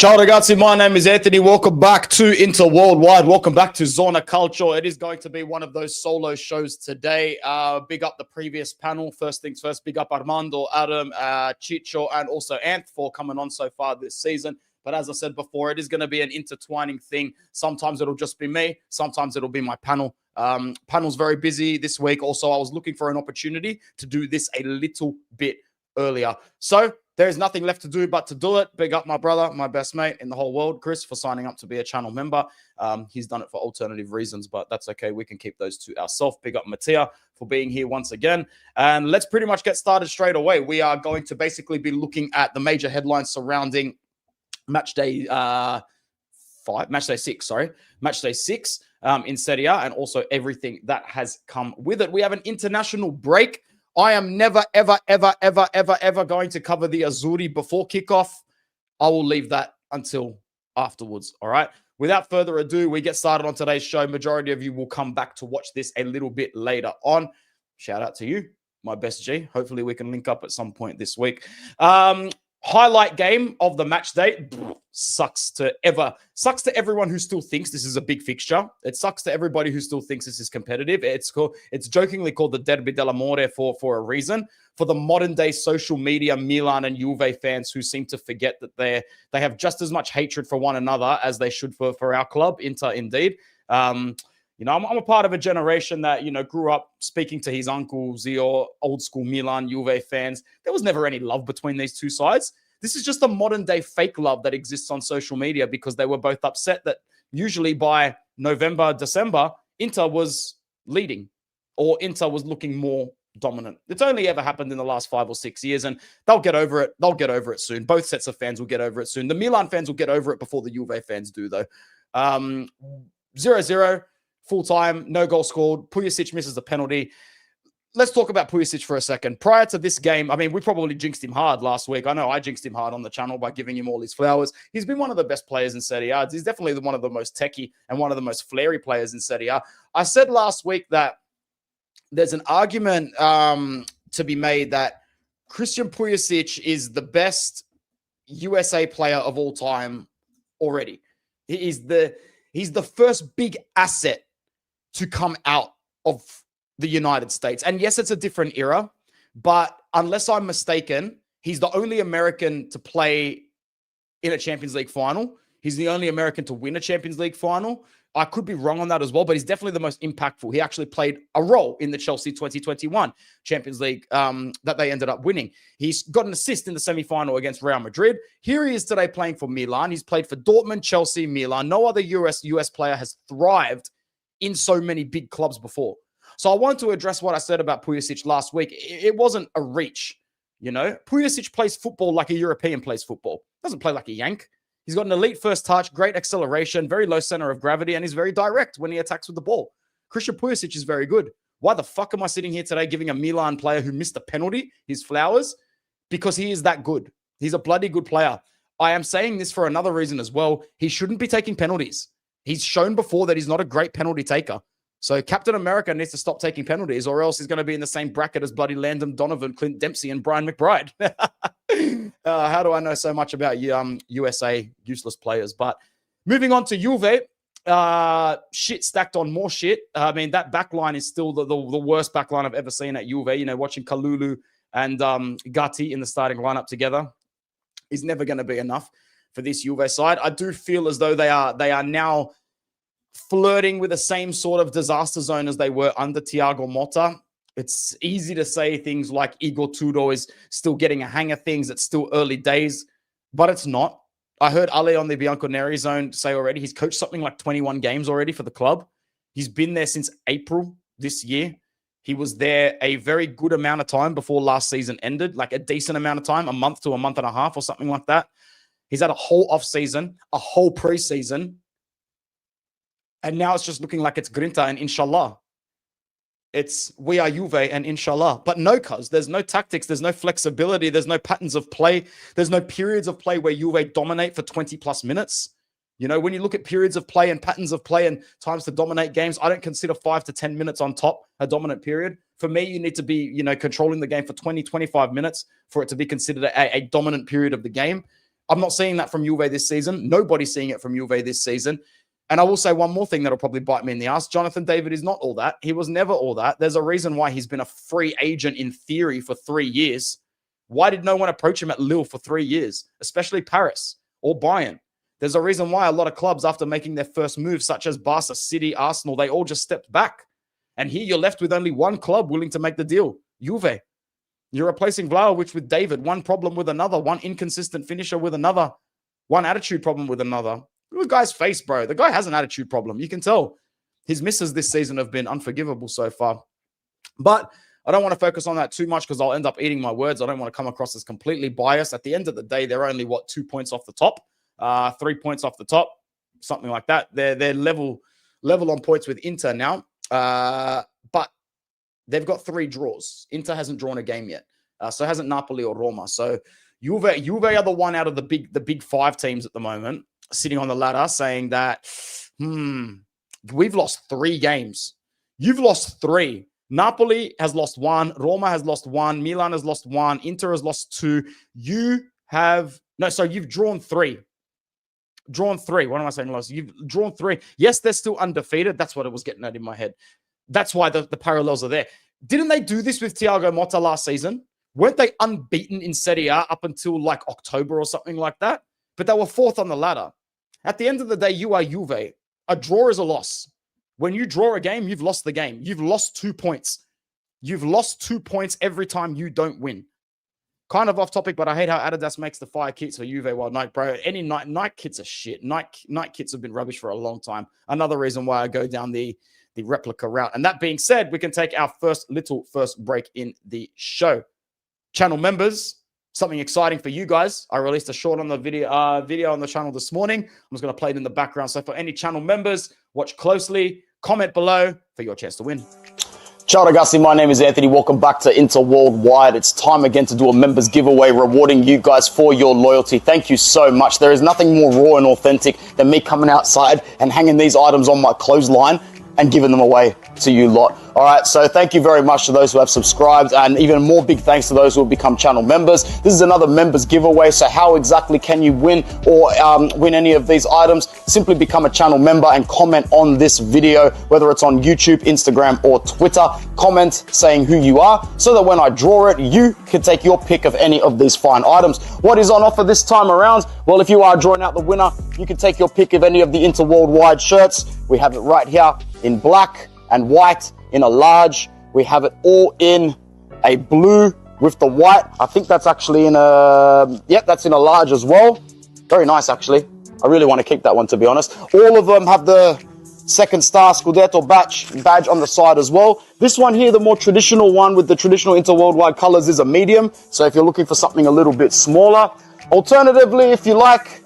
Ciao ragazzi, my name is Anthony. Welcome back to Inter Worldwide. Welcome back to Zona Calcio. It is going to be one of those solo shows today. Big up the previous panel. First things first, big up Armando, Adam, Chicho, and also Anth for coming on so far this season. But as I said before, it is going to be an intertwining thing. Sometimes it'll just be me. Sometimes it'll be my panel. Panel's very busy this week. Also, I was looking for an opportunity to do this a little bit earlier. So there's nothing left to do but to do it. Big up my brother, my best mate in the whole world, Chris, for signing up to be a channel member. He's done it for alternative reasons, but that's okay. We can keep those to ourselves. Big up Mattia for being here once again. And let's pretty much get started straight away. We are going to basically be looking at the major headlines surrounding match day 6 in Serie A, and also everything that has come with it. We have an international break. I am never, ever going to cover the Azzurri before kickoff. I will leave that until afterwards, all right? Without further ado, we get started on today's show. Majority of you will come back to watch this a little bit later on. Shout out to you, my best G. Hopefully we can link up at some point this week. Highlight game of the match day. Sucks to everyone who still thinks this is a big fixture. It sucks to everybody who still thinks this is competitive. It's jokingly called the Derby dell'Amore for a reason. For the modern day social media Milan and Juve fans who seem to forget that they have just as much hatred for one another as they should for our club, Inter indeed. I'm a part of a generation that, grew up speaking to his uncles, your old school Milan, Juve fans. There was never any love between these two sides. This is just a modern day fake love that exists on social media because they were both upset that usually by November, December, Inter was leading or Inter was looking more dominant. It's only ever happened in the last 5 or 6 years, and they'll get over it. They'll get over it soon. Both sets of fans will get over it soon. The Milan fans will get over it before the Juve fans do, though. 0-0. Full time, no goal scored. Pulisic misses a penalty. Let's talk about Pulisic for a second. Prior to this game, we probably jinxed him hard last week. I know I jinxed him hard on the channel by giving him all his flowers. He's been one of the best players in Serie A. He's definitely one of the most techie and one of the most flary players in Serie A. I said last week that there's an argument to be made that Christian Pulisic is the best USA player of all time already. He's the first big asset to come out of the United States. And yes, it's a different era, but unless I'm mistaken, he's the only American to play in a Champions League final. He's the only American to win a Champions League final. I could be wrong on that as well, but he's definitely the most impactful. He actually played a role in the Chelsea 2021 Champions League that they ended up winning. He's got an assist in the semi-final against Real Madrid. Here he is today playing for Milan. He's played for Dortmund, Chelsea, Milan. No other US player has thrived in so many big clubs before. So I want to address what I said about Pulisic last week. It wasn't a reach, you know. Pulisic plays football like a European plays football. Doesn't play like a Yank. He's got an elite first touch, great acceleration, very low center of gravity, and he's very direct when he attacks with the ball. Christian Pulisic is very good. Why the fuck am I sitting here today giving a Milan player who missed a penalty his flowers? Because he is that good. He's a bloody good player. I am saying this for another reason as well. He shouldn't be taking penalties. He's shown before that he's not a great penalty taker. So Captain America needs to stop taking penalties, or else he's going to be in the same bracket as bloody Landon Donovan, Clint Dempsey, and Brian McBride. How do I know so much about USA useless players? But moving on to Juve, shit stacked on more shit. I mean, that back line is still the worst back line I've ever seen at Juve. You know, watching Kalulu and Gatti in the starting lineup together is never going to be enough for this Juve side. I do feel as though they are now flirting with the same sort of disaster zone as they were under Thiago Motta. It's easy to say things like Igor Tudor is still getting a hang of things. It's still early days, but it's not. I heard Ale on the Bianconeri zone say already he's coached something like 21 games already for the club. He's been there since April this year. He was there a very good amount of time before last season ended, like a decent amount of time, a month to a month and a half or something like that. He's had a whole off season, a whole preseason. And now it's just looking like it's Grinta and Inshallah. It's we are Juve and Inshallah. But no, cuz there's no tactics, there's no flexibility, there's no patterns of play, there's no periods of play where Juve dominate for 20 plus minutes. You know, when you look at periods of play and patterns of play and times to dominate games, I don't consider 5 to 10 minutes on top a dominant period. For me, you need to be, you know, controlling the game for 20, 25 minutes for it to be considered a dominant period of the game. I'm not seeing that from Juve this season. Nobody's seeing it from Juve this season. And I will say one more thing that'll probably bite me in the ass. Jonathan David is not all that. He was never all that. There's a reason why he's been a free agent in theory for 3 years. Why did no one approach him at Lille for 3 years, especially Paris or Bayern? There's a reason why a lot of clubs, after making their first move, such as Barca, City, Arsenal, they all just stepped back. And here you're left with only one club willing to make the deal, Juve. You're replacing Vlahovic with David, one problem with another, one inconsistent finisher with another, one attitude problem with another. Look at the guy's face, bro. The guy has an attitude problem. You can tell his misses this season have been unforgivable so far. But I don't want to focus on that too much because I'll end up eating my words. I don't want to come across as completely biased. At the end of the day, they're only, 2 points off the top, 3 points off the top, something like that. They're level on points with Inter now. But they've got 3 draws. Inter hasn't drawn a game yet. So hasn't Napoli or Roma. So Juve are the one out of the big 5 teams at the moment, sitting on the ladder saying that, we've lost 3 games. You've lost 3. Napoli has lost 1. Roma has lost 1. Milan has lost 1. Inter has lost 2. You've drawn 3. Drawn 3. What am I saying? Lost? You've drawn 3. Yes, they're still undefeated. That's what it was getting at in my head. That's why the parallels are there. Didn't they do this with Thiago Motta last season? Weren't they unbeaten in Serie A up until like October or something like that? But they were 4th on the ladder. At the end of the day, you are Juve. A draw is a loss. When you draw a game, you've lost the game. You've lost 2 points. You've lost 2 points every time you don't win. Kind of off topic, but I hate how Adidas makes the fire kits for Juve. Well, Nike, bro, any Nike kits are shit. Nike kits have been rubbish for a long time. Another reason why I go down the replica route. And that being said, we can take our first break in the show. Channel members, something exciting for you guys. I released a short on the video on the channel this morning. I'm just going to play it in the background. So for any channel members, watch closely, comment below for your chance to win. Ciao ragazzi, my name is Anthony. Welcome back to Inter Worldwide. It's time again to do a members giveaway, rewarding you guys for your loyalty. Thank you so much. There is nothing more raw and authentic than me coming outside and hanging these items on my clothesline and giving them away to you lot. All right, so thank you very much to those who have subscribed, and even more big thanks to those who have become channel members. This is another members giveaway, so how exactly can you win or win any of these items? Simply become a channel member and comment on this video, whether it's on YouTube, Instagram, or Twitter. Comment saying who you are, so that when I draw it, you can take your pick of any of these fine items. What is on offer this time around? Well, if you are drawing out the winner, you can take your pick of any of the Interworldwide shirts. We have it right here in black and white in a large. We have it all in a blue with the white. I think that's actually in a, yep, that's in a large as well. Very nice, actually. I really want to keep that one, to be honest. All of them have the second star Scudetto badge on the side as well. This one here, the more traditional one with the traditional Interworldwide colors, is a medium. So if you're looking for something a little bit smaller. Alternatively, if you like,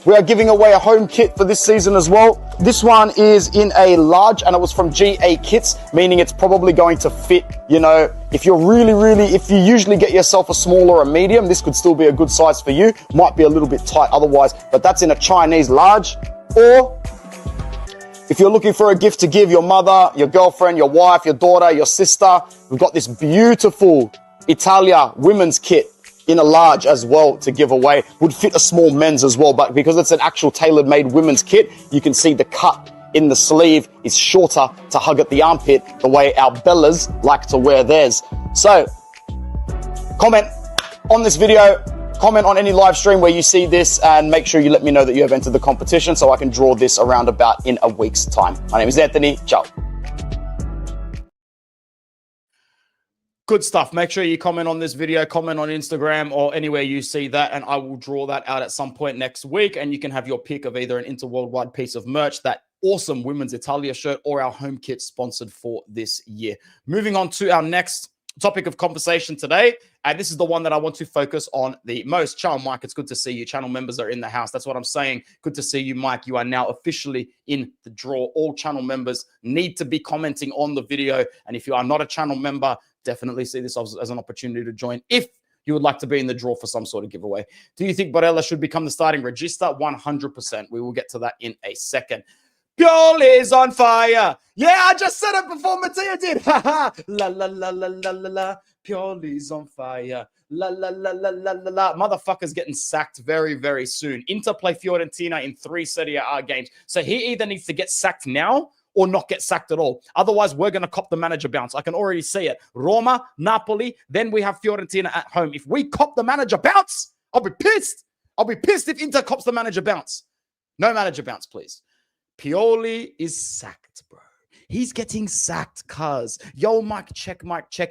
we are giving away a home kit for this season as well. This one is in a large, and it was from GA Kits, meaning it's probably going to fit, you know, if you're if you usually get yourself a small or a medium, this could still be a good size for you. Might be a little bit tight otherwise, but that's in a Chinese large. Or if you're looking for a gift to give your mother, your girlfriend, your wife, your daughter, your sister, we've got this beautiful Italia women's kit in a large as well to give away. Would fit a small men's as well, but because it's an actual tailor-made women's kit, you can see the cut in the sleeve is shorter to hug at the armpit, the way our Bellas like to wear theirs. So, comment on this video, comment on any live stream where you see this, and make sure you let me know that you have entered the competition so I can draw this around about in a week's time. My name is Anthony. Ciao. Good stuff. Make sure you comment on this video, comment on Instagram or anywhere you see that, and I will draw that out at some point next week, and you can have your pick of either an Interworldwide piece of merch, that awesome Women's Italia shirt, or our home kit sponsored for this year. Moving on to our next topic of conversation today, and this is the one that I want to focus on the most. Ciao, Mike. It's good to see you. Channel members are in the house. That's what I'm saying. Good to see you, Mike. You are now officially in the draw. All channel members need to be commenting on the video, and if you are not a channel member, definitely see this as an opportunity to join if you would like to be in the draw for some sort of giveaway. Do you think Barella should become the starting regista? 100%. We will get to that in a second. Pioli is on fire. Yeah, I just said it before Mattia did. La, la, la, la, la, la, la. Pioli's on fire. La, la, la, la, la, la, la. Motherfucker's getting sacked very, very soon. Inter play Fiorentina in 3 Serie A games. So he either needs to get sacked now or not get sacked at all. Otherwise, we're going to cop the manager bounce. I can already see it. Roma, Napoli, then we have Fiorentina at home. If we cop the manager bounce, I'll be pissed. I'll be pissed if Inter cops the manager bounce. No manager bounce, please. Pioli is sacked, bro. He's getting sacked, cuz. Yo, Mike, check.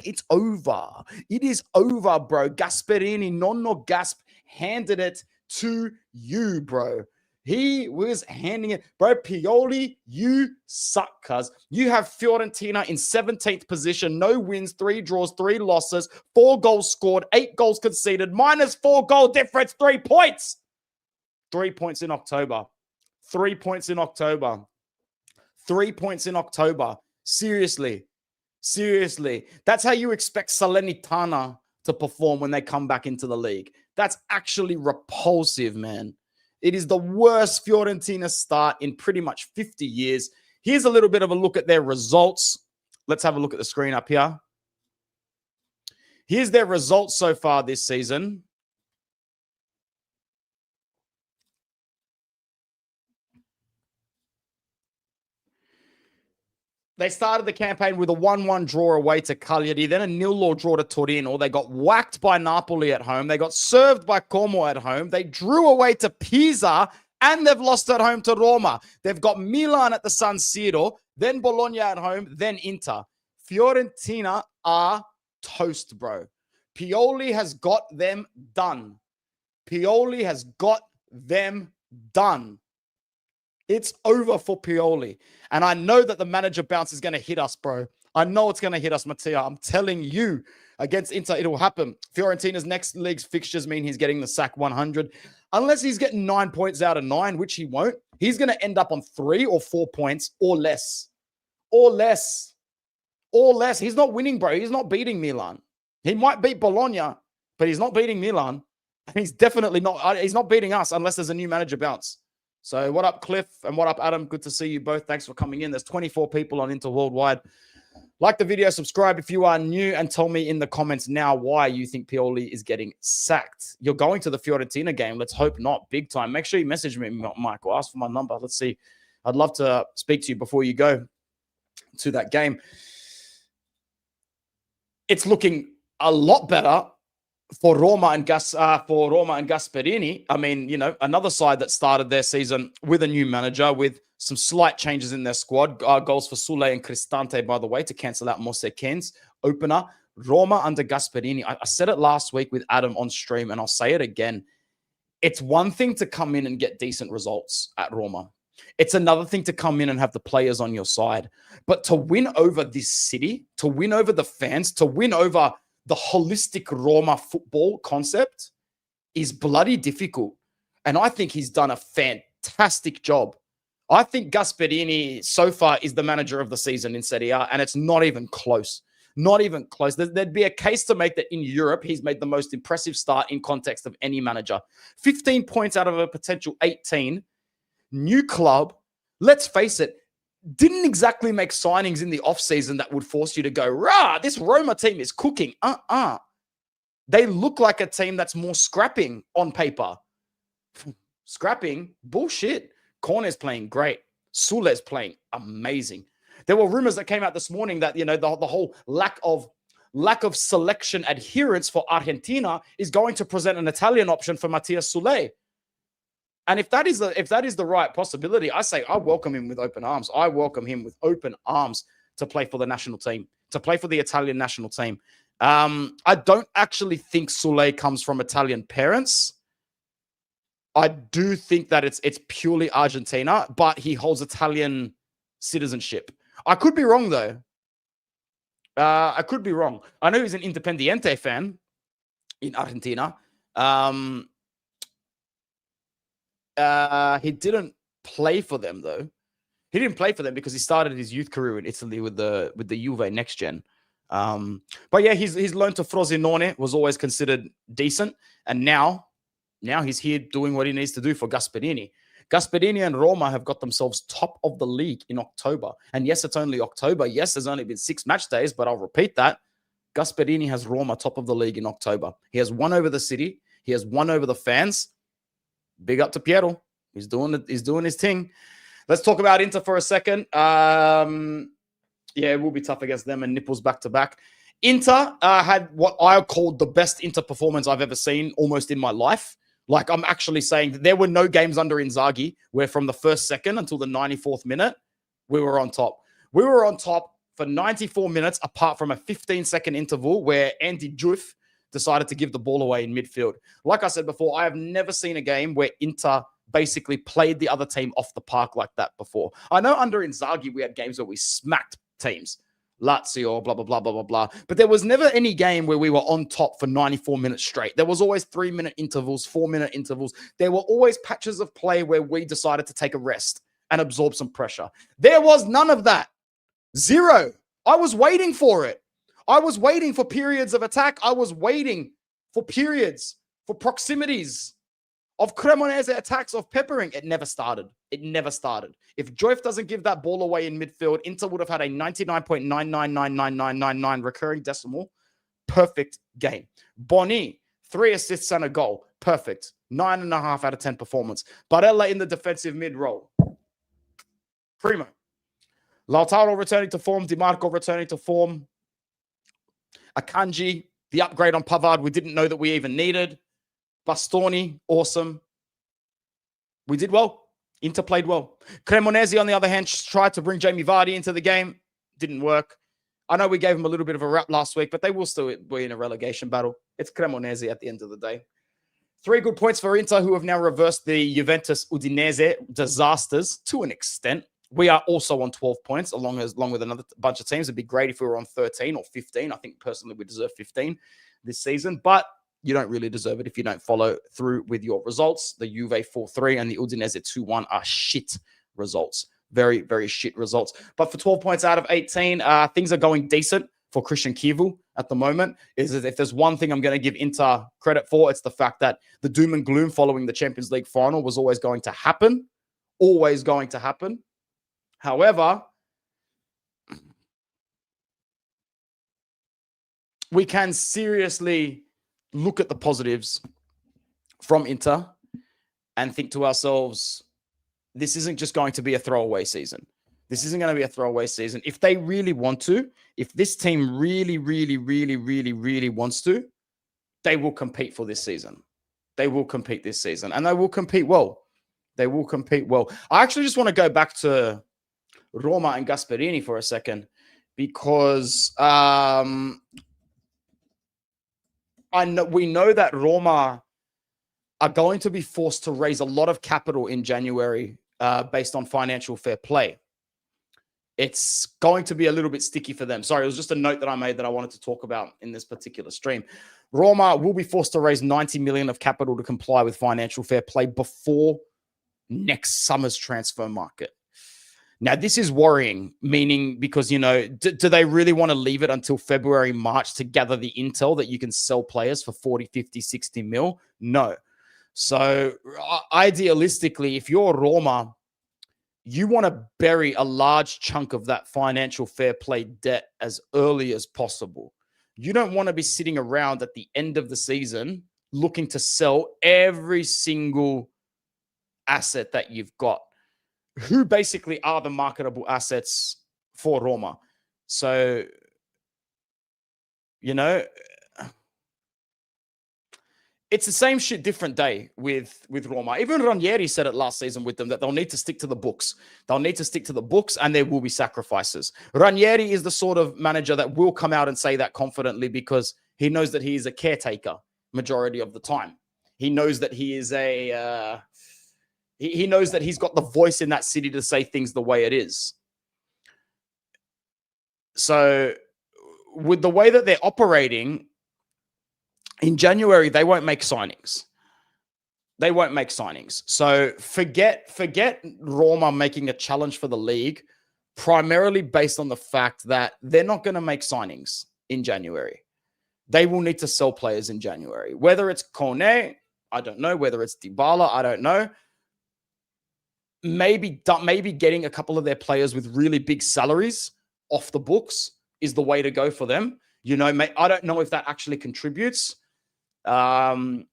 It's over. It is over, bro. Gasperini, Nonno Gasp, handed it to you, bro. He was handing it. Bro, Pioli, you suck, cuz. You have Fiorentina in 17th position. No wins, 3 draws, 3 losses, 4 goals scored, 8 goals conceded, minus 4 goal difference, 3 points. 3 points in October. 3 points in October. 3 points in October. Seriously. That's how you expect Salernitana to perform when they come back into the league. That's actually repulsive, man. It is the worst Fiorentina start in pretty much 50 years. Here's a little bit of a look at their results. Let's have a look at the screen up here. Here's their results so far this season. They started the campaign with a 1-1 draw away to Cagliari, then a 0-0 draw to Torino. They got whacked by Napoli at home. They got served by Como at home. They drew away to Pisa, and they've lost at home to Roma. They've got Milan at the San Siro, then Bologna at home, then Inter. Fiorentina are toast, bro. Pioli has got them done. Pioli has got them done. It's over for Pioli. And I know that the manager bounce is going to hit us, bro. I know it's going to hit us, Mattia. I'm telling you, against Inter, it will happen. Fiorentina's next league's fixtures mean he's getting the sack 100. Unless he's getting 9 points out of 9, which he won't, he's going to end up on 3 or 4 points or less. Or less. He's not winning, bro. He's not beating Milan. He might beat Bologna, but he's not beating Milan. And he's definitely not. He's not beating us unless there's a new manager bounce. So what up, Cliff? And what up, Adam? Good to see you both. Thanks for coming in. There's 24 people on Interworldwide. Like the video, subscribe if you are new, and tell me in the comments now why you think Pioli is getting sacked. You're going to the Fiorentina game. Let's hope not. Big time. Make sure you message me, Michael. Ask for my number. Let's see. I'd love to speak to you before you go to that game. It's looking a lot better for Roma and Gasperini. I mean, you know, another side that started their season with a new manager, with some slight changes in their squad. Goals for Sule and Cristante, by the way, to cancel out Mose Ken's opener. Roma under Gasperini. I said it last week with Adam on stream, and I'll say it again. It's one thing to come in and get decent results at Roma. It's another thing to come in and have the players on your side. But to win over this city, to win over the fans, to win over the holistic Roma football concept is bloody difficult. And I think he's done a fantastic job. I think Gasperini so far is the manager of the season in Serie A, and it's not even close. Not even close. There'd be a case to make that in Europe, he's made the most impressive start in context of any manager. 15 points out of a potential 18. New club. Let's face it, didn't exactly make signings in the offseason that would force you to go, rah, this Roma team is cooking. They look like a team that's more scrapping on paper. Scrapping? Bullshit. Corner's playing great. Sule's playing amazing. There were rumors that came out this morning that, you know, the whole lack of selection adherence for Argentina is going to present an Italian option for Matthias Sule. And if that is the right possibility, I say I welcome him with open arms. I welcome him with open arms to play for the national team, to play for the Italian national team. I don't actually think Sule comes from Italian parents. I do think that it's purely Argentina, but he holds Italian citizenship. I could be wrong, though. I could be wrong. I know he's an Independiente fan in Argentina. He didn't play for them, though. He didn't play for them because he started his youth career in Italy with the Juve Next Gen. But yeah, his loan to Frosinone was always considered decent, and now he's here doing what he needs to do for Gasperini. Gasperini and Roma have got themselves top of the league in October. And yes, it's only October. Yes, there's only been 6 match days, but I'll repeat that. Gasperini has Roma top of the league in October. He has won over the city. He has won over the fans. Big up to Piero. He's doing it. He's doing his thing. Let's talk about Inter for a second. Yeah, it will be tough against them and Nipples back to back. Inter had what I called the best Inter performance I've ever seen almost in my life. Like, I'm actually saying that there were no games under Inzaghi where from the first second until the 94th minute, we were on top. We were on top for 94 minutes, apart from a 15-second interval where Andy Juve decided to give the ball away in midfield. Like I said before, I have never seen a game where Inter basically played the other team off the park like that before. I know under Inzaghi, we had games where we smacked teams. Lazio, blah, blah, blah, blah, blah, blah. But there was never any game where we were on top for 94 minutes straight. There was always 3-minute intervals, 4-minute intervals. There were always patches of play where we decided to take a rest and absorb some pressure. There was none of that. Zero. I was waiting for it. I was waiting for periods of attack. I was waiting for periods, for proximities of Cremonese attacks, of peppering. It never started. It never started. If Joyce doesn't give that ball away in midfield, Inter would have had a 99.999999 recurring decimal. Perfect game. Boni, 3 assists and a goal. Perfect. 9.5 out of 10 performance. Barella in the defensive mid role. Primo. Lautaro returning to form. DiMarco returning to form. Akanji, the upgrade on Pavard we didn't know that we even needed. Bastoni, awesome. We did well. Inter played well. Cremonese, on the other hand, tried to bring Jamie Vardy into the game. Didn't work. I know we gave him a little bit of a rap last week, but they will still be in a relegation battle. It's Cremonese at the end of the day. 3 good points for Inter, who have now reversed the Juventus-Udinese disasters to an extent. We are also on 12 points, along with another bunch of teams. It'd be great if we were on 13 or 15. I think personally we deserve 15 this season, but you don't really deserve it if you don't follow through with your results. The Juve 4-3 and the Udinese 2-1 are shit results. Very, very shit results. But for 12 points out of 18, things are going decent for Christian Kivu at the moment. Is that if there's one thing I'm going to give Inter credit for, it's the fact that the doom and gloom following the Champions League final was always going to happen. Always going to happen. However, we can seriously look at the positives from Inter and think to ourselves, this isn't just going to be a throwaway season. This isn't going to be a throwaway season. If they really want to, if this team really, really, really, really, really wants to, they will compete for this season. They will compete this season, and they will compete well. They will compete well. I actually just want to go back to Roma and Gasperini for a second, because we know that Roma are going to be forced to raise a lot of capital in January based on financial fair play. It's going to be a little bit sticky for them. Sorry, it was just a note that I made that I wanted to talk about in this particular stream. Roma will be forced to raise 90 million of capital to comply with financial fair play before next summer's transfer market. Now, this is worrying, meaning because, do they really want to leave it until February, March to gather the intel that you can sell players for 40, 50, 60 mil? No. So idealistically, if you're Roma, you want to bury a large chunk of that financial fair play debt as early as possible. You don't want to be sitting around at the end of the season looking to sell every single asset that you've got. Who basically are the marketable assets for Roma? So, it's the same shit, different day with Roma. Even Ranieri said it last season with them that they'll need to stick to the books. They'll need to stick to the books, and there will be sacrifices. Ranieri is the sort of manager that will come out and say that confidently because he knows that he is a caretaker majority of the time. He knows that he is he knows that he's got the voice in that city to say things the way it is. So with the way that they're operating, in January, they won't make signings. They won't make signings. So forget Roma making a challenge for the league, primarily based on the fact that they're not going to make signings in January. They will need to sell players in January. Whether it's Kone, I don't know. Whether it's Dybala, I don't know. Maybe getting a couple of their players with really big salaries off the books is the way to go for them. I don't know if that actually contributes. I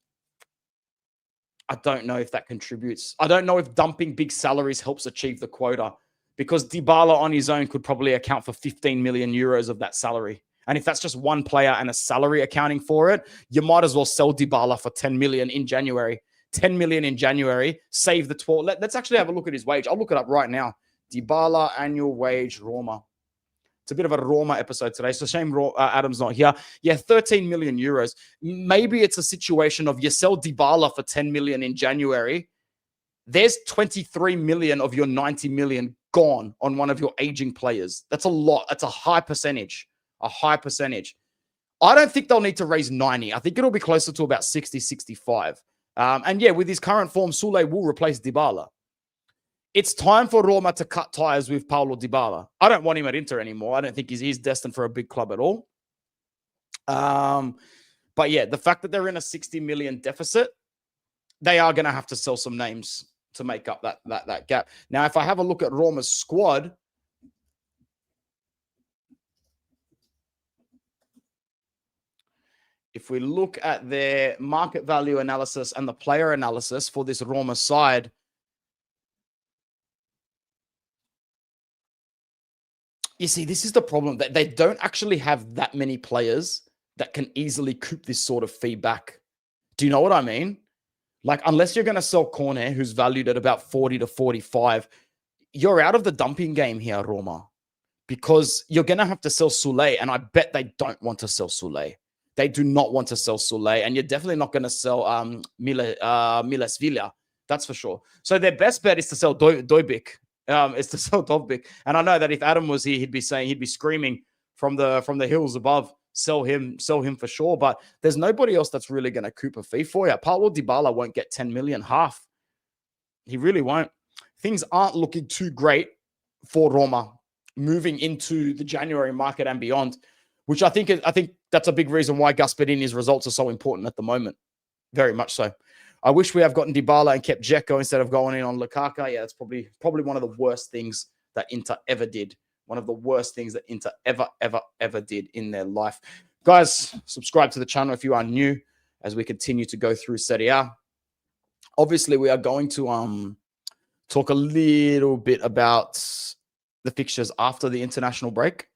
don't know if that contributes. I don't know if dumping big salaries helps achieve the quota, because Dybala on his own could probably account for 15 million euros of that salary. And if that's just one player and a salary accounting for it, you might as well sell Dybala for 10 million in January. 10 million in January, save the 12. Let's actually have a look at his wage. I'll look it up right now. Dybala annual wage, Roma. It's a bit of a Roma episode today. So shame Adam's not here. Yeah, 13 million euros. Maybe it's a situation of you sell Dybala for 10 million in January. There's 23 million of your 90 million gone on one of your aging players. That's a lot. That's a high percentage. A high percentage. I don't think they'll need to raise 90. I think it'll be closer to about 60, 65. And yeah, with his current form, Sule will replace Dybala. It's time for Roma to cut ties with Paulo Dybala. I don't want him at Inter anymore. I don't think he's destined for a big club at all. But yeah, the fact that they're in a 60 million deficit, they are going to have to sell some names to make up that gap. Now, if I have a look at Roma's squad, if we look at their market value analysis and the player analysis for this Roma side, you see, this is the problem, that they don't actually have that many players that can easily coop this sort of feedback. Do you know what I mean? Like, unless you're going to sell Cornet, who's valued at about 40 to 45, you're out of the dumping game here, Roma, because you're going to have to sell Sule, and I bet they don't want to sell Sule. They do not want to sell Sule, and you're definitely not going to sell Miles Villa. That's for sure. So their best bet is to sell Dojbic. Is to sell Dovbik. And I know that if Adam was here, he'd be screaming from the hills above, sell him for sure. But there's nobody else that's really going to coop a fee for you. Paulo Dybala won't get 10 million, half. He really won't. Things aren't looking too great for Roma moving into the January market and beyond, which I think that's a big reason why Gasperini's results are so important at the moment. Very much so. I wish we have gotten Dybala and kept Dzeko instead of going in on Lukaku. Yeah, that's probably one of the worst things that Inter ever did. One of the worst things that Inter ever did in their life. Guys, subscribe to the channel if you are new as we continue to go through Serie A. Obviously, we are going to talk a little bit about the fixtures after the international break.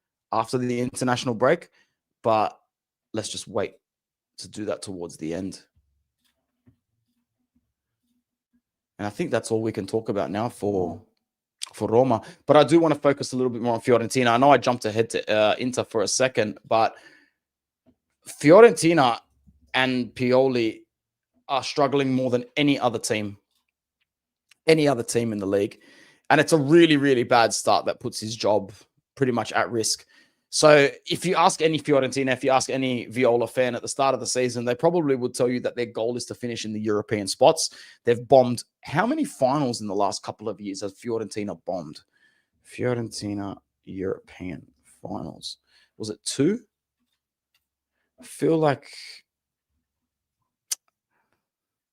But let's just wait to do that towards the end. And I think that's all we can talk about now for Roma. But I do want to focus a little bit more on Fiorentina. I know I jumped ahead to Inter for a second, but Fiorentina and Pioli are struggling more than any other team in the league. And it's a really, really bad start that puts his job pretty much at risk. So if you ask any Fiorentina, if you ask any Viola fan at the start of the season, they probably would tell you that their goal is to finish in the European spots. They've bombed. How many finals in the last couple of years has Fiorentina bombed? Fiorentina European finals. Was it 2? I feel like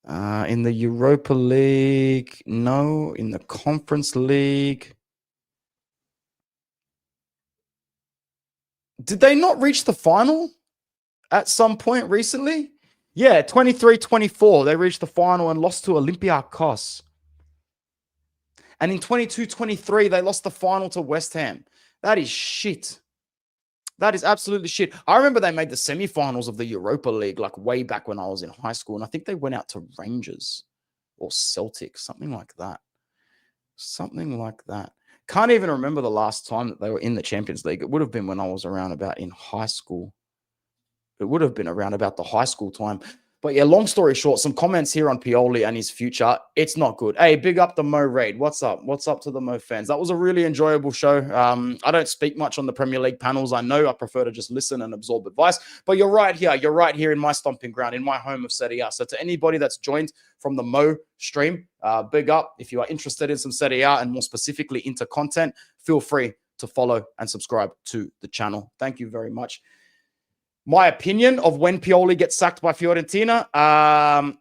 in the Europa League, no. In the Conference League. Did they not reach the final at some point recently? Yeah, 23-24. They reached the final and lost to Olympiacos. And in 22-23, they lost the final to West Ham. That is shit. That is absolutely shit. I remember they made the semifinals of the Europa League like way back when I was in high school. And I think they went out to Rangers or Celtic, something like that. Can't even remember the last time that they were in the Champions League. It would have been when I was around about in high school. It would have been around about the high school time. But yeah, long story short, some comments here on Pioli and his future. It's not good. Hey, big up the Mo Raid. What's up? What's up to the Mo fans? That was a really enjoyable show. I don't speak much on the Premier League panels. I know I prefer to just listen and absorb advice. But you're right here. You're right here in my stomping ground, in my home of Serie A. So to anybody that's joined from the Mo stream, big up. If you are interested in some Serie A and more specifically into content, feel free to follow and subscribe to the channel. Thank you very much. My opinion of when Pioli gets sacked by Fiorentina,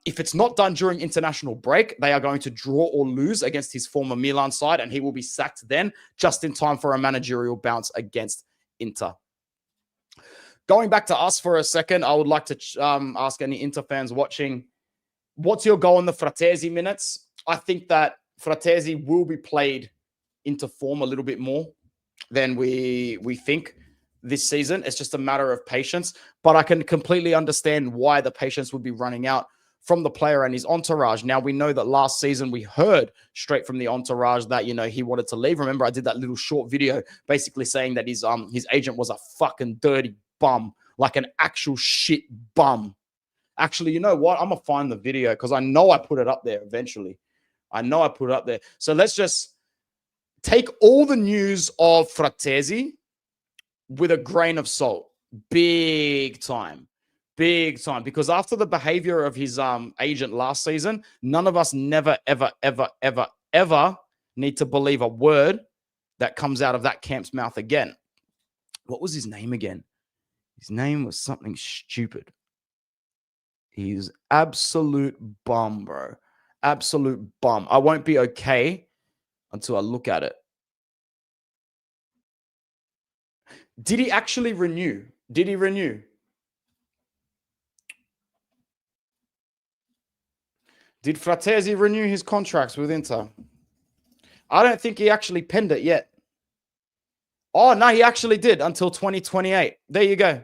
if it's not done during international break, they are going to draw or lose against his former Milan side, and he will be sacked then, just in time for a managerial bounce against Inter. Going back to us for a second, I would like to ask any Inter fans watching, what's your goal in the Fratesi minutes? I think that Fratesi will be played into form a little bit more than we think this season. It's just a matter of patience, but I can completely understand why the patience would be running out from the player and his entourage. Now, we know that last season we heard straight from the entourage that, you know, he wanted to leave. Remember, I did that little short video basically saying that his agent was a fucking dirty bum, like an actual shit bum. Actually, you know what? I'm going to find the video because I know I put it up there eventually. So let's just take all the news of Fratesi with a grain of salt, big time, because after the behavior of his agent last season, none of us never, ever need to believe a word that comes out of that camp's mouth again. What was his name again? His name was something stupid. He's absolute bum, bro. Absolute bum. I won't be okay until I look at it. Did he actually renew? Did he renew? Did Fratesi renew his contracts with Inter? I don't think he actually penned it yet. Oh, no, he actually did until 2028. There you go.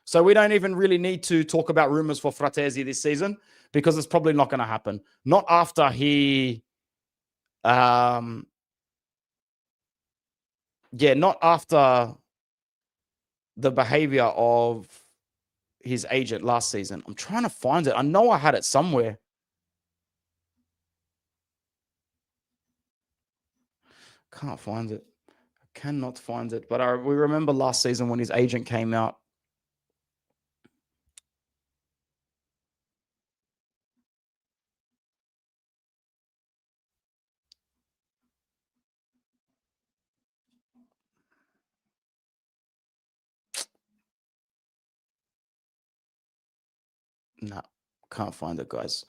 So we don't even really need to talk about rumors for Fratesi this season because it's probably not going to happen. Not after he... not after the behavior of his agent last season. I'm trying to find it. I know I had it somewhere. Can't find it. I cannot find it. But we remember last season when his agent came out. No, can't find it, guys.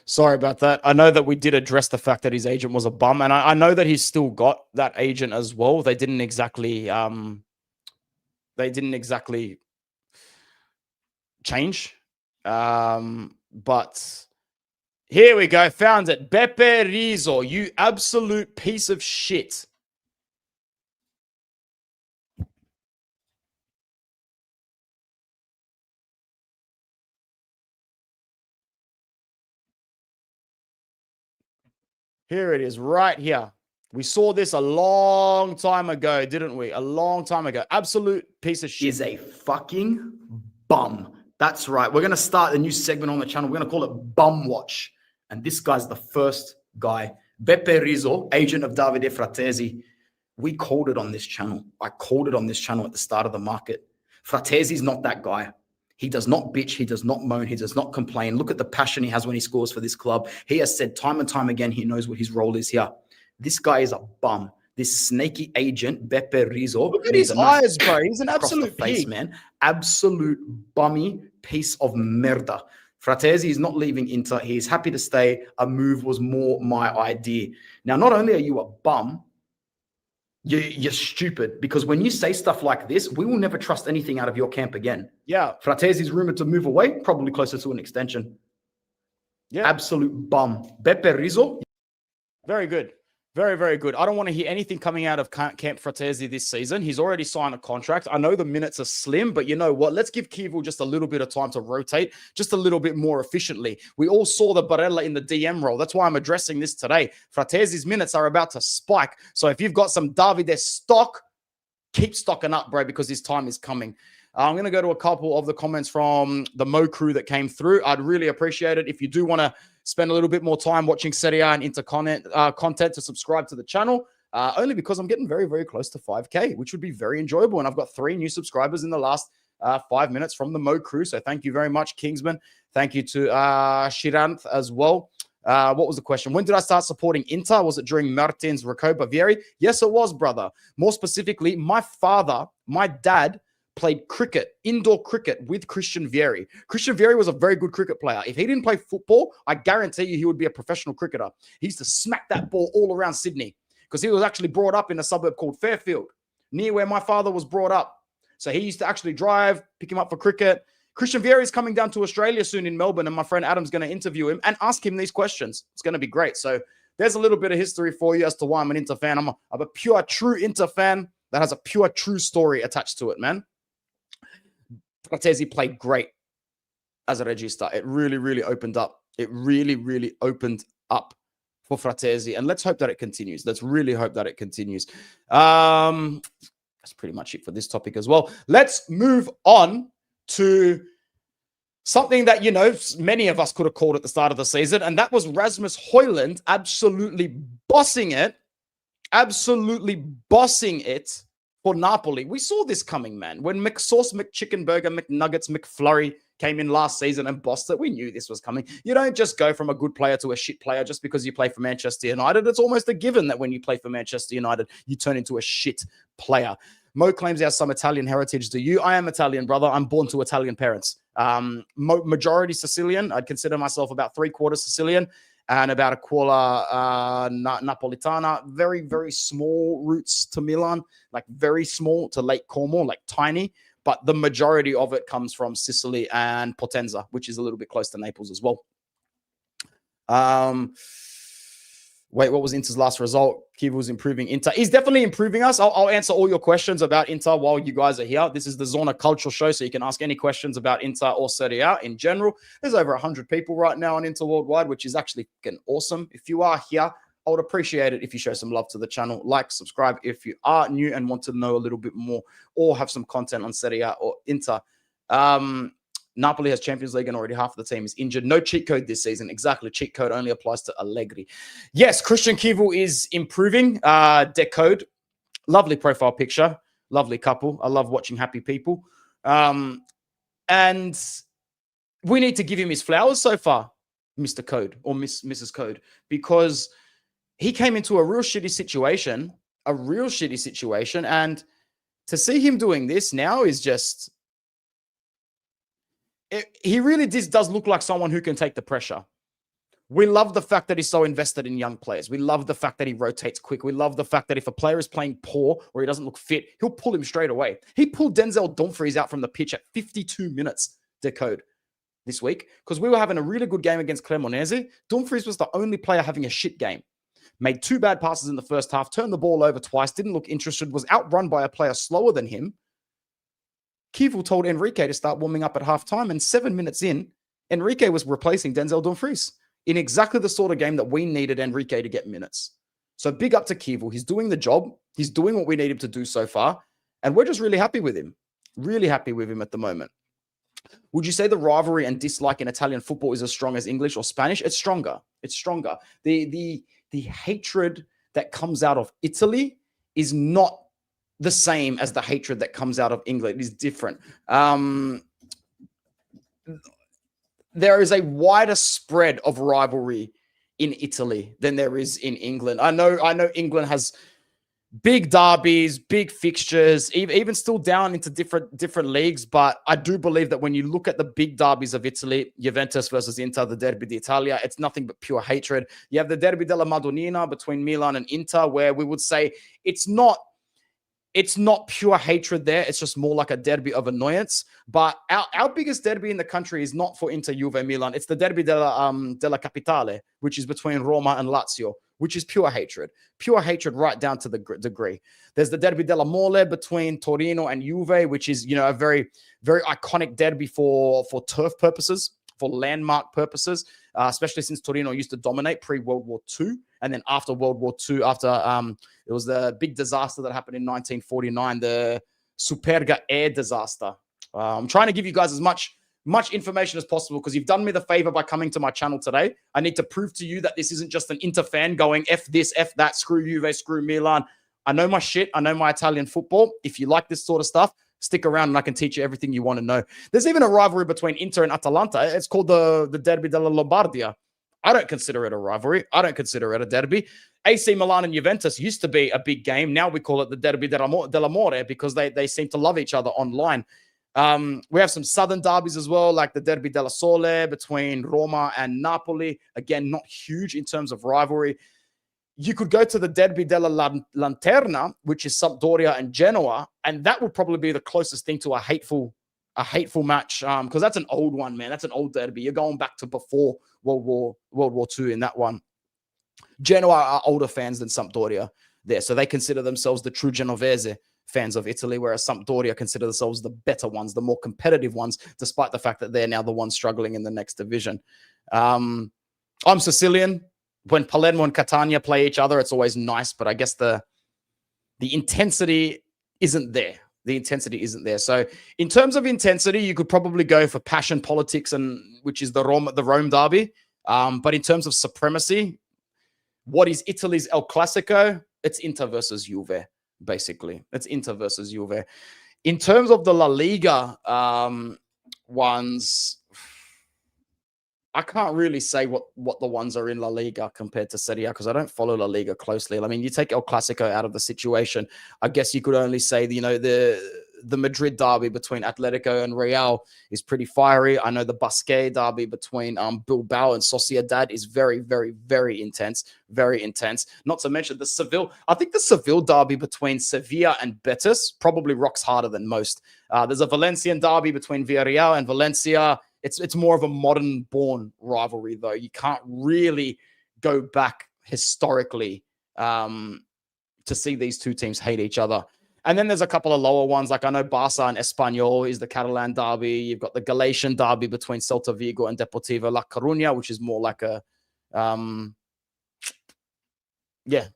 Sorry about that. I know that we did address the fact that his agent was a bum, and I know that he's still got that agent as well. They didn't exactly change. But here we go. Found it. Beppe Rizzo, you absolute piece of shit. Here it is, right here. We saw this a long time ago, didn't we? A long time ago. Absolute piece of shit. Is a fucking bum. That's right. We're going to start a new segment on the channel. We're going to call it Bum Watch. And this guy's the first guy. Beppe Rizzo, agent of Davide Fratesi. We called it on this channel. I called it on this channel at the start of the market. Fratesi's not that guy. He does not bitch. He does not moan. He does not complain. Look at the passion he has when he scores for this club. He has said time and time again, he knows what his role is here. This guy is a bum. This snaky agent, Beppe Rizzo. Look at his eyes, bro. He's an absolute face, man. Absolute bummy piece of merda. Fratesi is not leaving Inter. He is happy to stay. A move was more my idea. Now, not only are you a bum, you're stupid, because when you say stuff like this, we will never trust anything out of your camp again. Yeah. Fratesi is rumored to move away, probably closer to an extension. Yeah. Absolute bum. Beppe Rizzo. Very good. Very, very good. I don't want to hear anything coming out of Camp Fratesi this season. He's already signed a contract. I know the minutes are slim, but you know what? Let's give Kiev just a little bit of time to rotate just a little bit more efficiently. We all saw the Barella in the DM role. That's why I'm addressing this today. Fratesi's minutes are about to spike. So if you've got some Davide stock, keep stocking up, bro, because his time is coming. I'm going to go to a couple of the comments from the Mo crew that came through. I'd really appreciate it if you do want to spend a little bit more time watching Serie A and Inter content to subscribe to the channel, only because I'm getting very, very close to 5K, which would be very enjoyable. And I've got 3 new subscribers in the last 5 minutes from the Mo crew. So thank you very much, Kingsman. Thank you to Shiranth as well. What was the question? When did I start supporting Inter? Was it during Martin's Recoba Vieri? Yes, it was, brother. More specifically, my dad, played cricket, indoor cricket with Christian Vieri. Christian Vieri was a very good cricket player. If he didn't play football, I guarantee you he would be a professional cricketer. He used to smack that ball all around Sydney because he was actually brought up in a suburb called Fairfield, near where my father was brought up. So he used to actually drive, pick him up for cricket. Christian Vieri is coming down to Australia soon in Melbourne, and my friend Adam's going to interview him and ask him these questions. It's going to be great. So there's a little bit of history for you as to why I'm an Inter fan. I'm a pure, true Inter fan that has a pure, true story attached to it, man. Fratesi played great as a regista. It really, really opened up. It really, really opened up for Fratesi. And let's hope that it continues. Let's really hope that it continues. That's pretty much it for this topic as well. Let's move on to something that, you know, many of us could have called at the start of the season. And that was Rasmus Højlund absolutely bossing it. Absolutely bossing it. For Napoli. We saw this coming, man. When McSauce, McChickenburger, McNuggets, McFlurry came in last season and bossed it, we knew this was coming. You don't just go from a good player to a shit player just because you play for Manchester United. It's almost a given that when you play for Manchester United, you turn into a shit player. Mo claims he has some Italian heritage. Do you? I am Italian, brother. I'm born to Italian parents. Majority Sicilian. I'd consider myself about 3/4 Sicilian and about a quarter Napolitana. Very, very small roots to Milan, like very small to Lake Como, like tiny. But the majority of it comes from Sicily and Potenza, which is a little bit close to Naples as well. Wait, what was Inter's last result? Kiva was improving Inter. He's definitely improving us. I'll answer all your questions about Inter while you guys are here. This is the Zona Calcio show, so you can ask any questions about Inter or Serie A in general. There's over 100 people right now on Inter Worldwide, which is actually fucking awesome. If you are here, I would appreciate it if you show some love to the channel. Like, subscribe if you are new and want to know a little bit more or have some content on Serie A or Inter. Napoli has Champions League and already half of the team is injured. No cheat code this season. Exactly. Cheat code only applies to Allegri. Yes, Christian Kivu is improving. Decode. Lovely profile picture. Lovely couple. I love watching happy people. And we need to give him his flowers so far, Mr. Code or Mrs. Code, because he came into a real shitty situation. And to see him doing this now is just... he really does look like someone who can take the pressure. We love the fact that he's so invested in young players. We love the fact that he rotates quick. We love the fact that if a player is playing poor or he doesn't look fit, he'll pull him straight away. He pulled Denzel Dumfries out from the pitch at 52 minutes decode this week because we were having a really good game against Cremonese. Dumfries was the only player having a shit game. Made 2 bad passes in the first half, turned the ball over twice, didn't look interested, was outrun by a player slower than him. Kivu told Enrique to start warming up at halftime, and 7 minutes in, Enrique was replacing Denzel Dumfries in exactly the sort of game that we needed Enrique to get minutes. So big up to Kivu. He's doing the job. He's doing what we need him to do so far, and we're just really happy with him. Really happy with him at the moment. Would you say the rivalry and dislike in Italian football is as strong as English or Spanish? It's stronger. It's stronger. The hatred that comes out of Italy is not the same as the hatred that comes out of England. It is different. There is a wider spread of rivalry in Italy than there is in England. I know England has big derbies, big fixtures, even still down into different leagues. But I do believe that when you look at the big derbies of Italy, Juventus versus Inter, the Derby d'Italia, it's nothing but pure hatred. You have the Derby della Madonnina between Milan and Inter, where we would say it's not pure hatred there. It's just more like a derby of annoyance. But our biggest derby in the country is not for Inter, Juve, Milan. It's the Derby della Capitale, which is between Roma and Lazio, which is pure hatred right down to the degree. There's the Derby della Mole between Torino and Juve, which is, a very, very iconic derby for turf purposes, for landmark purposes, especially since Torino used to dominate pre-World War II. And then after World War II, after it was the big disaster that happened in 1949, the Superga air disaster. I'm trying to give you guys as much information as possible because you've done me the favor by coming to my channel today. I need to prove to you that this isn't just an Inter fan going F this, F that, screw Juve, screw Milan. I know my shit. I know my Italian football. If you like this sort of stuff, stick around and I can teach you everything you want to know. There's even a rivalry between Inter and Atalanta. It's called the Derby della Lombardia. I don't consider it a rivalry. I don't consider it a derby. AC Milan and Juventus used to be a big game. Now we call it the Derby dell'Amore because they seem to love each other online. We have some southern derbies as well, like the Derby della Sole between Roma and Napoli. Again, not huge in terms of rivalry. You could go to the Derby della Lanterna, which is Sampdoria and Genoa, and that would probably be the closest thing to a hateful match, because that's an old one, man. That's an old derby. You're going back to before World War II in that one. Genoa are older fans than Sampdoria there, so they consider themselves the true Genovese fans of Italy, whereas Sampdoria consider themselves the better ones, the more competitive ones, despite the fact that they're now the ones struggling in the next division. I'm Sicilian. When Palermo and Catania play each other, it's always nice, but I guess the intensity isn't there. The intensity isn't there. So in terms of intensity, you could probably go for passion politics, which is the Rome derby. But in terms of supremacy, what is Italy's El Clasico? It's Inter versus Juve, basically. It's Inter versus Juve. In terms of the La Liga ones, I can't really say what the ones are in La Liga compared to Serie A because I don't follow La Liga closely. I mean, you take El Clasico out of the situation, I guess you could only say, the Madrid derby between Atletico and Real is pretty fiery. I know the Basque derby between Bilbao and Sociedad is very, very, very intense. Very intense. Not to mention the Seville. I think the Seville derby between Sevilla and Betis probably rocks harder than most. There's a Valencian derby between Villarreal and Valencia. It's more of a modern-born rivalry, though. You can't really go back historically to see these two teams hate each other. And then there's a couple of lower ones, like I know Barca and Espanyol is the Catalan derby. You've got the Galician derby between Celta Vigo and Deportivo La Coruña, which is more like a, yeah.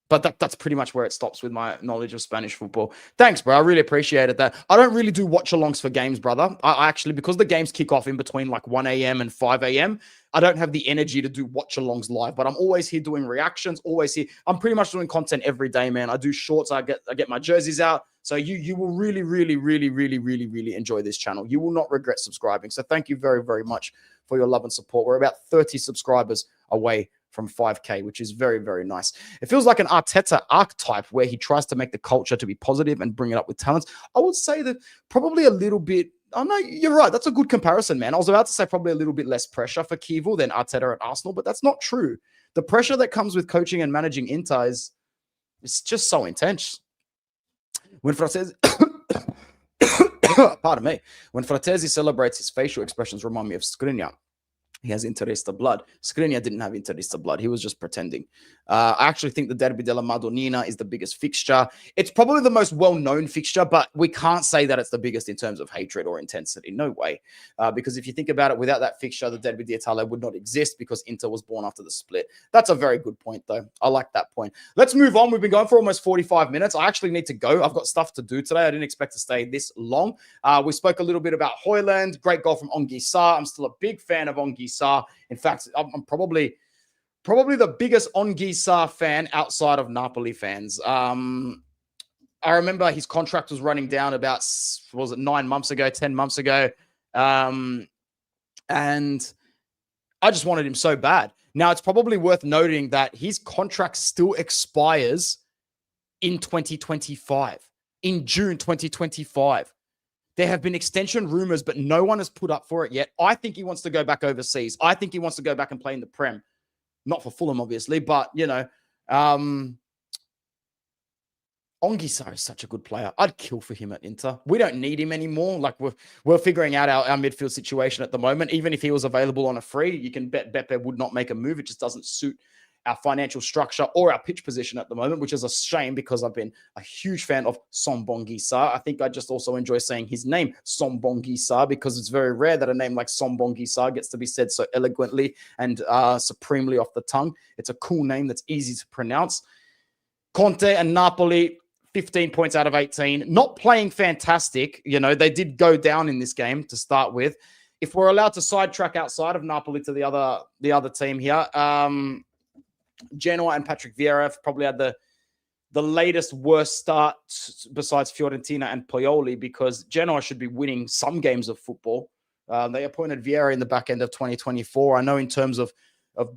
But that's pretty much where it stops with my knowledge of Spanish football. Thanks, bro. I really appreciated that. I don't really do watch-alongs for games, brother. I actually, because the games kick off in between like 1 a.m. and 5 a.m., I don't have the energy to do watch-alongs live. But I'm always here doing reactions, always here. I'm pretty much doing content every day, man. I do shorts. I get my jerseys out. So you will really, really, really, really, really, really enjoy this channel. You will not regret subscribing. So thank you very, very much for your love and support. We're about 30 subscribers away from 5K, which is very, very nice. It feels like an Arteta archetype where he tries to make the culture to be positive and bring it up with talents. I would say that probably a little bit, oh no, you're right. That's a good comparison, man. I was about to say probably a little bit less pressure for Kivu than Arteta at Arsenal, but that's not true. The pressure that comes with coaching and managing Inter it's just so intense. When Francese... Pardon me. When Fratesi celebrates, his facial expressions remind me of Skriniar. He has Interista blood. Skriniar didn't have Interista blood. He was just pretending. I actually think the Derby della Madonnina is the biggest fixture. It's probably the most well-known fixture, but we can't say that it's the biggest in terms of hatred or intensity. No way. Because if you think about it, without that fixture, the Derby d'Italia would not exist because Inter was born after the split. That's a very good point, though. I like that point. Let's move on. We've been going for almost 45 minutes. I actually need to go. I've got stuff to do today. I didn't expect to stay this long. We spoke a little bit about Højlund. Great goal from Anguissa. I'm still a big fan of Anguissa. In fact, I'm probably the biggest Anguissa fan outside of Napoli fans. I remember his contract was running down about, was it 9 months ago, 10 months ago? And I just wanted him so bad. Now, it's probably worth noting that his contract still expires in 2025, in June 2025. There have been extension rumors, but no one has put up for it yet. I think he wants to go back overseas. I think he wants to go back and play in the Prem. Not for Fulham, obviously, but, you know, Anguissa is such a good player. I'd kill for him at Inter. We don't need him anymore. Like, we're figuring out our midfield situation at the moment. Even if he was available on a free, you can bet Beppe would not make a move. It just doesn't suit our financial structure or our pitch position at the moment, which is a shame because I've been a huge fan of Anguissa. I think I just also enjoy saying his name, Anguissa, because it's very rare that a name like Anguissa gets to be said so eloquently and supremely off the tongue. It's a cool name that's easy to pronounce. Conte and Napoli, 15 points out of 18. Not playing fantastic. You know, they did go down in this game to start with. If we're allowed to sidetrack outside of Napoli to the other team here, Genoa and Patrick Vieira have probably had the latest worst start besides Fiorentina and Pioli, because Genoa should be winning some games of football. They appointed Vieira in the back end of 2024. I know in terms of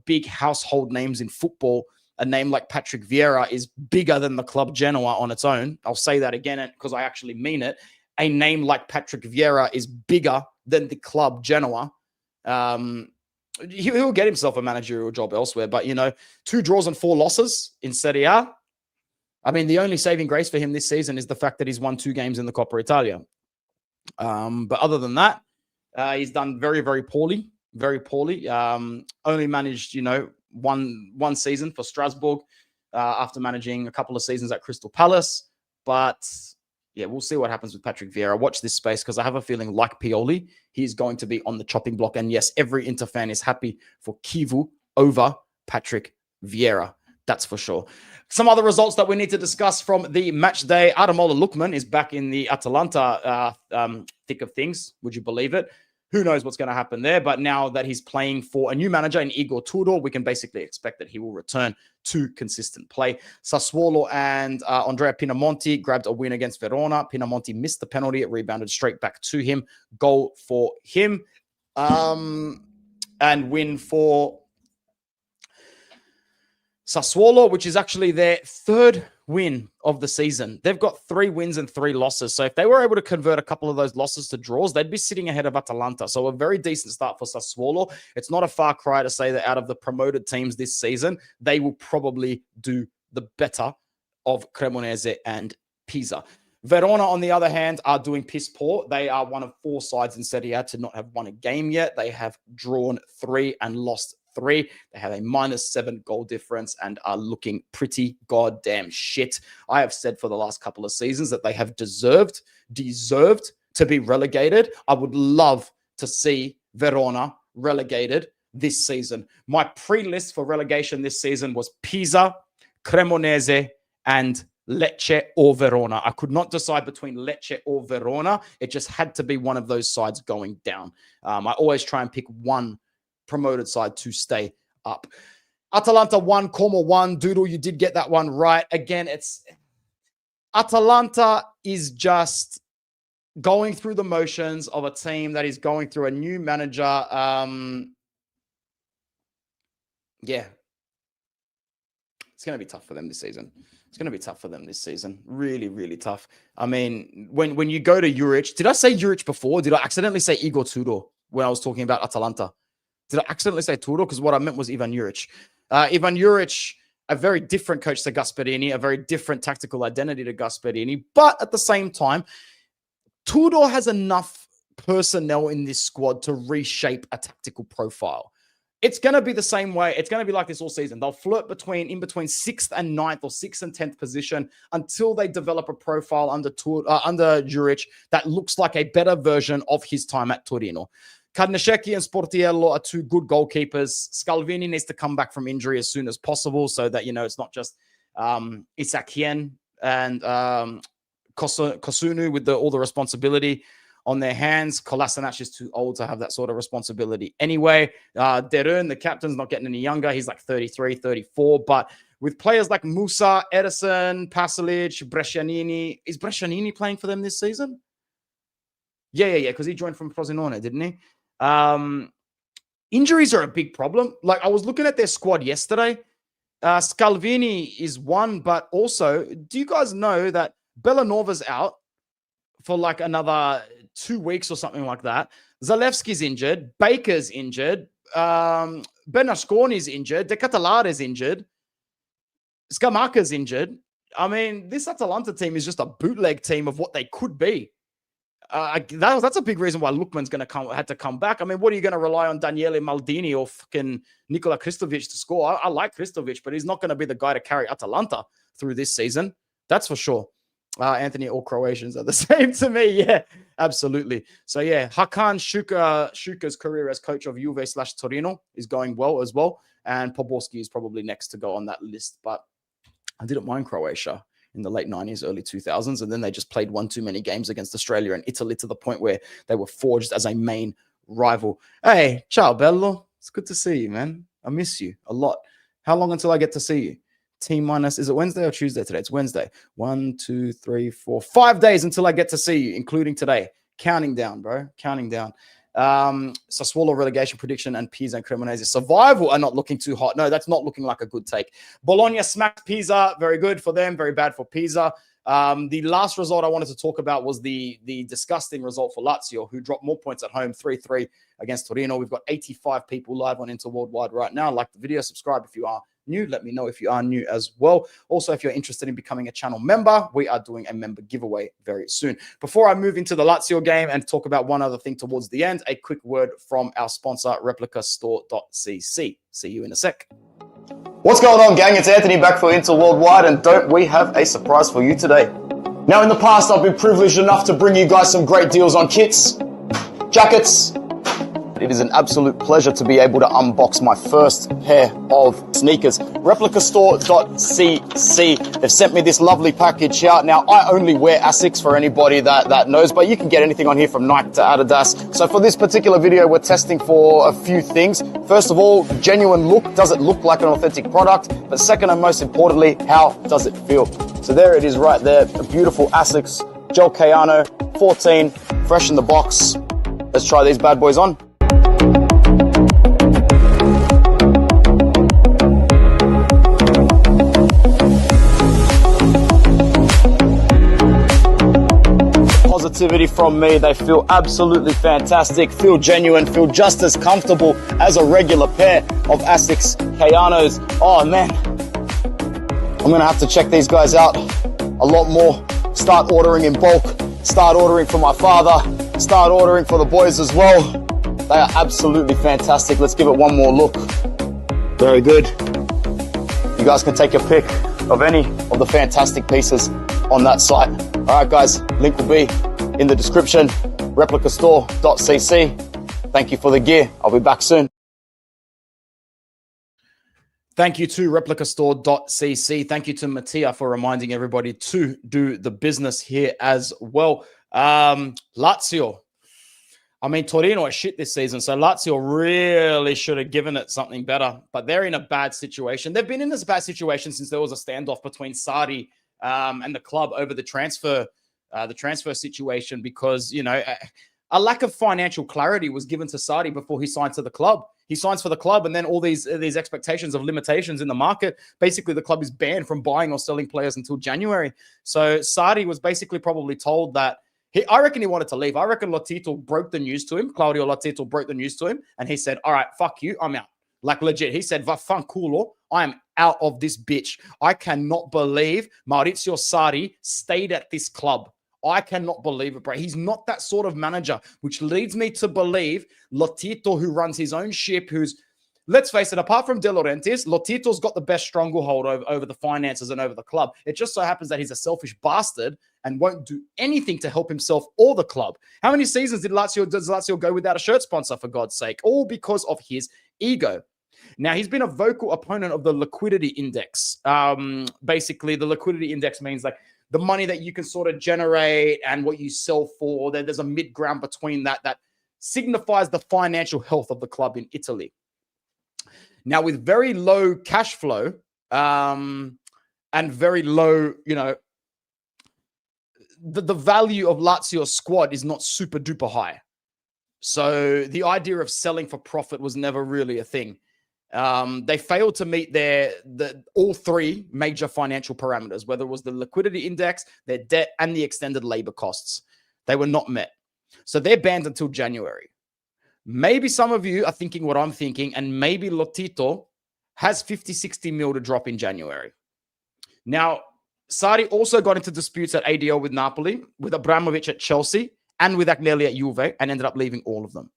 big household names in football, a name like Patrick Vieira is bigger than the club Genoa on its own. I'll say that again because I actually mean it. A name like Patrick Vieira is bigger than the club Genoa. He'll get himself a managerial job elsewhere, but, you know, 2 draws and 4 losses in Serie A. I mean, the only saving grace for him this season is the fact that he's won 2 games in the Coppa Italia. But other than that, he's done very, very poorly, very poorly. Only managed, you know, one season for Strasbourg after managing a couple of seasons at Crystal Palace. But yeah, we'll see what happens with Patrick Vieira. Watch this space because I have a feeling, like Pioli, he's going to be on the chopping block. And yes, every Inter fan is happy for Kivu over Patrick Vieira. That's for sure. Some other results that we need to discuss from the match day. Ademola Lookman is back in the Atalanta thick of things. Would you believe it? Who knows what's going to happen there? But now that he's playing for a new manager in Igor Tudor, we can basically expect that he will return to consistent play. Sassuolo and Andrea Pinamonti grabbed a win against Verona. Pinamonti missed the penalty. It rebounded straight back to him. Goal for him. And win for Sassuolo, which is actually their 3rd win of the season. They've got 3 wins and 3 losses. So if they were able to convert a couple of those losses to draws, they'd be sitting ahead of Atalanta. So a very decent start for Sassuolo. It's not a far cry to say that out of the promoted teams this season, they will probably do the better of Cremonese and Pisa. Verona, on the other hand, are doing piss poor. They are one of 4 sides in Serie A to not have won a game yet. They have drawn 3 and lost 3. They have a -7 goal difference and are looking pretty goddamn shit. I have said for the last couple of seasons that they have deserved to be relegated. I would love to see Verona relegated this season. My pre-list for relegation this season was Pisa, Cremonese, and Lecce or Verona. I could not decide between Lecce or Verona. It just had to be one of those sides going down. I always try and pick one promoted side to stay up. Atalanta 1, Como 1. Doodle, you did get that one right. Again, it's Atalanta is just going through the motions of a team that is going through a new manager. Yeah. It's going to be tough for them this season. It's going to be tough for them this season. Really, really tough. I mean, when you go to Juric, did I say Juric before? Did I accidentally say Igor Tudor when I was talking about Atalanta? Did I accidentally say Tudor? Because what I meant was Ivan Juric. Ivan Juric, a very different coach to Gasperini, a very different tactical identity to Gasperini. But at the same time, Tudor has enough personnel in this squad to reshape a tactical profile. It's going to be the same way. It's going to be like this all season. They'll flirt in between 6th and 9th or 6th and 10th position until they develop a profile under Juric that looks like a better version of his time at Torino. Carnesecchi and Sportiello are two good goalkeepers. Scalvini needs to come back from injury as soon as possible so that, it's not just Isakien and Kosunu with all the responsibility on their hands. Kolasinac is too old to have that sort of responsibility anyway. Derun, the captain's not getting any younger. He's like 33, 34. But with players like Musa, Edison, Pasalic, Brescianini. Is Brescianini playing for them this season? Yeah, because he joined from Frosinone, didn't he? Injuries are a big problem. Like, I was looking at their squad yesterday. Scalvini is one, but also, do you guys know that Bellanova's out for like another 2 weeks or something like that? Zalewski's injured. Baker's injured. Bernasconi's injured. De Catalare's injured. Scamacca's injured. I mean, this Atalanta team is just a bootleg team of what they could be. That's a big reason why Lookman's had to come back. I mean, what are you going to rely on Daniele Maldini or fucking Nikola Kristovic to score? I like Kristovic, but he's not going to be the guy to carry Atalanta through this season. That's for sure. Anthony, all Croatians are the same to me. Yeah, absolutely. So yeah, Hakan Shuka's career as coach of Juve/Torino is going well as well. And Poborski is probably next to go on that list. But I didn't mind Croatia in the late 90s, early 2000s. And then they just played one too many games against Australia and Italy to the point where they were forged as a main rival. Hey, ciao, bello. It's good to see you, man. I miss you a lot. How long until I get to see you? T-minus, is it Wednesday or Tuesday today? It's Wednesday. 1, 2, 3, 4, 5 days until I get to see you, including today. Counting down, bro. Counting down. Sassuolo relegation prediction and Pisa and Cremonese survival are not looking too hot. No, that's not looking like a good take. Bologna smacked Pisa. Very good for them. Very bad for Pisa. The last result I wanted to talk about was the disgusting result for Lazio, who dropped more points at home, 3-3 against Torino. We've got 85 people live on Inter Worldwide right now. Like the video, subscribe if you are new. Let me know if you are new as well. Also, if you're interested in becoming a channel member, we are doing a member giveaway very soon. Before I move into the Lazio game and talk about one other thing towards the end, a quick word from our sponsor, replicastore.cc. See you in a sec. What's going on, gang? It's Anthony back for Inter Worldwide, and don't we have a surprise for you today? Now, in the past, I've been privileged enough to bring you guys some great deals on kits, jackets. It is an absolute pleasure to be able to unbox my first pair of sneakers. Replicastore.cc. They've sent me this lovely package here. Now, I only wear Asics for anybody that knows, but you can get anything on here from Nike to Adidas. So for this particular video, we're testing for a few things. First of all, genuine look. Does it look like an authentic product? But second and most importantly, how does it feel? So there it is right there. A beautiful Asics Gel Kayano 14, fresh in the box. Let's try these bad boys on. Positivity from me. They feel absolutely fantastic, feel genuine, feel just as comfortable as a regular pair of Asics Kayanos. Oh man, I'm gonna have to check these guys out a lot more. Start ordering in bulk, start ordering for my father, start ordering for the boys as well. They are absolutely fantastic. Let's give it one more look. Very good. You guys can take a pic of any of the fantastic pieces on that site. All right, guys, link will be in the description, replicastore.cc. Thank you for the gear. I'll be back soon. Thank you to replicastore.cc. Thank you to Mattia for reminding everybody to do the business here as well. Lazio. I mean, Torino is shit this season, so Lazio really should have given it something better, but they're in a bad situation. They've been in this bad situation since there was a standoff between Sarri and the club over the transfer situation because, a lack of financial clarity was given to Sarri before he signed to the club. He signs for the club, and then all these expectations of limitations in the market. Basically, the club is banned from buying or selling players until January. So Sarri was basically probably told that I reckon he wanted to leave. I reckon Lotito broke the news to him. Claudio Lotito broke the news to him, and he said, all right, fuck you, I'm out. Like legit. He said, vaffanculo, I am out of this bitch. I cannot believe Maurizio Sarri stayed at this club I cannot believe it, bro. He's not that sort of manager, which leads me to believe Lotito, who runs his own ship, who's, let's face it, apart from De Laurentiis, Lotito's got the best stranglehold over the finances and over the club. It just so happens that he's a selfish bastard and won't do anything to help himself or the club. How many seasons does Lazio go without a shirt sponsor, for God's sake? All because of his ego. Now, he's been a vocal opponent of the liquidity index. Basically, the liquidity index means like the money that you can sort of generate and what you sell for. There's a mid-ground between that signifies the financial health of the club in Italy. Now, with very low cash flow and very low, the value of Lazio's squad is not super duper high. So the idea of selling for profit was never really a thing. They failed to meet all three major financial parameters, whether it was the liquidity index, their debt, and the extended labor costs. They were not met. So they're banned until January. Maybe some of you are thinking what I'm thinking, and maybe Lotito has 50, 60 mil to drop in January. Now, Sarri also got into disputes at ADL with Napoli, with Abramovich at Chelsea, and with Agnelli at Juve, and ended up leaving all of them.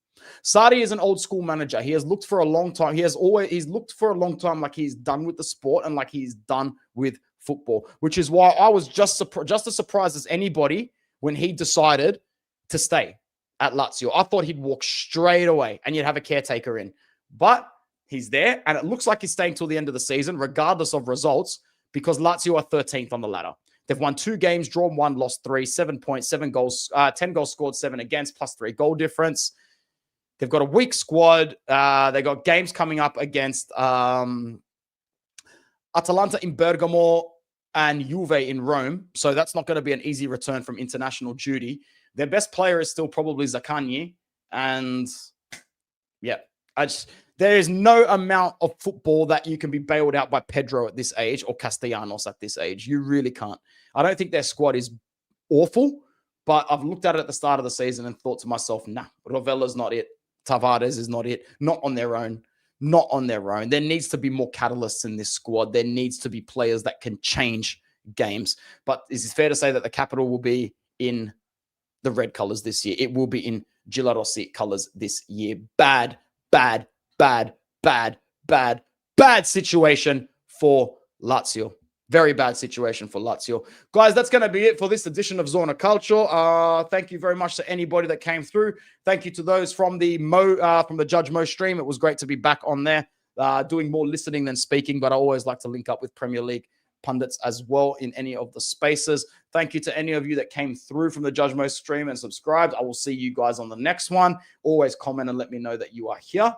Sarri is an old school manager. He has looked for a long time. He's looked for a long time like he's done with the sport and like he's done with football, which is why I was just as surprised as anybody when he decided to stay at Lazio. I thought he'd walk straight away and you'd have a caretaker in. But he's there, and it looks like he's staying till the end of the season, regardless of results, because Lazio are 13th on the ladder. They've won 2 games, drawn 1, lost 3, 7 points, 7 goals, 10 goals scored, 7 against, plus 3 goal difference. They've got a weak squad. They got games coming up against Atalanta in Bergamo and Juve in Rome. So that's not going to be an easy return from international duty. Their best player is still probably Zaccagni. And yeah, there is no amount of football that you can be bailed out by Pedro at this age or Castellanos at this age. You really can't. I don't think their squad is awful, but I've looked at it at the start of the season and thought to myself, nah, Rovella's not it. Tavares is not it. Not on their own. Not on their own. There needs to be more catalysts in this squad. There needs to be players that can change games. But is it fair to say that the capital will be in the red colors this year? It will be in Giallorossi colors this year. Bad situation for Lazio. Very bad situation for Lazio. Guys, that's going to be it for this edition of Zona Calcio. Thank you very much to anybody that came through. Thank you to those from the Judge Mo stream. It was great to be back on there, doing more listening than speaking, but I always like to link up with Premier League pundits as well in any of the spaces. Thank you to any of you that came through from the Judge Mo stream and subscribed. I will see you guys on the next one. Always comment and let me know that you are here.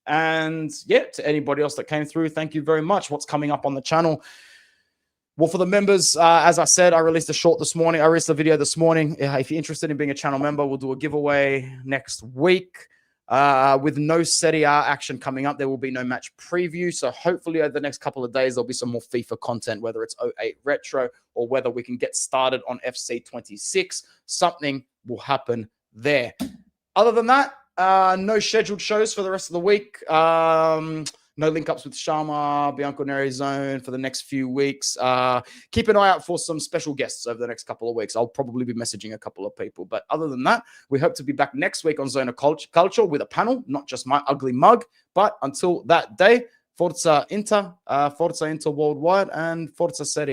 And yeah, to anybody else that came through, thank you very much. What's coming up on the channel? Well, for the members, as I said, I released a video this morning. If you're interested in being a channel member, we'll do a giveaway next week. With no Serie A action coming up, there will be no match preview. So hopefully over the next couple of days, there'll be some more FIFA content, whether it's 08 Retro or whether we can get started on FC26. Something will happen there. Other than that, no scheduled shows for the rest of the week. No link-ups with Sharma, Bianconeri Zone for the next few weeks. Keep an eye out for some special guests over the next couple of weeks. I'll probably be messaging a couple of people. But other than that, we hope to be back next week on Zona Calcio with a panel, not just my ugly mug. But until that day, Forza Inter worldwide, and Forza Serie